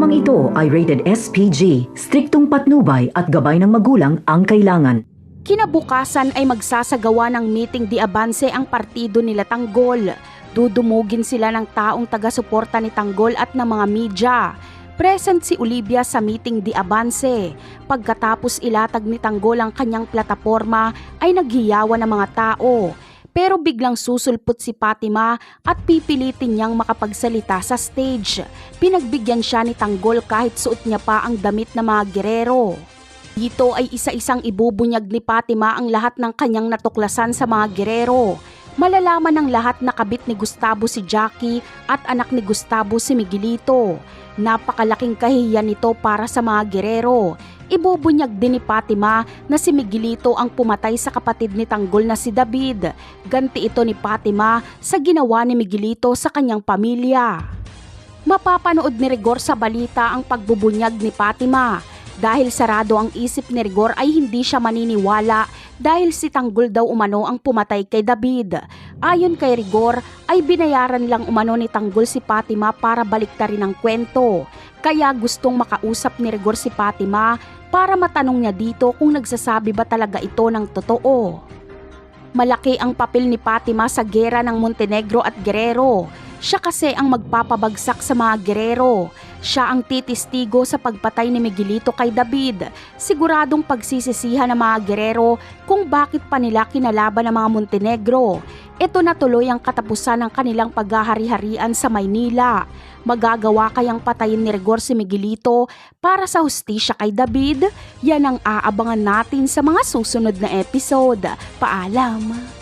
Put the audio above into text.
Programang ito ay rated SPG, striktong patnubay at gabay ng magulang ang kailangan. Kinabukasan ay magsasagawa ng meeting di abanse ang partido nila Tanggol. Dudumugin sila ng taong taga-suporta ni Tanggol at ng mga media. Present si Olivia sa meeting di abanse. Pagkatapos ilatag ni Tanggol ang kanyang plataporma ay naghiyawan ng mga tao. Pero biglang susulpot si Fatima at pipilitin niyang makapagsalita sa stage. Pinagbigyan siya ni Tanggol kahit suot niya pa ang damit ng mga gerero. Dito ay isa-isang ibubunyag ni Fatima ang lahat ng kanyang natuklasan sa mga gerero. Malalaman ng lahat na kabit ni Gustavo si Jackie at anak ni Gustavo si Miguelito. Napakalaking kahihiyan nito para sa mga gerero. Ibubunyag din ni Fatima na si Miguelito ang pumatay sa kapatid ni Tanggol na si David. Ganti ito ni Fatima sa ginawa ni Miguelito sa kanyang pamilya. Mapapanood ni Rigor sa balita ang pagbubunyag ni Fatima. Dahil sarado ang isip ni Rigor ay hindi siya maniniwala dahil si Tanggol daw umano ang pumatay kay David. Ayon kay Rigor ay binayaran lang umano ni Tanggol si Fatima para baliktarin ang kwento. Kaya gustong makausap ni Rigor si Fatima para matanong niya dito kung nagsasabi ba talaga ito ng totoo. Malaki ang papel ni Fatima sa gera ng Montenegro at Guerrero. Siya kasi ang magpapabagsak sa mga gerero. Siya ang titistigo sa pagpatay ni Miguelito kay David. Siguradong pagsisisihan ng mga gerero kung bakit pa nila kinalaban ng mga Montenegro. Ito na tuloy ang katapusan ng kanilang paghahari-harian sa Maynila. Magagawa kayang patayin ni Rigor si Miguelito para sa hustisya kay David? Yan ang aabangan natin sa mga susunod na episode. Paalam!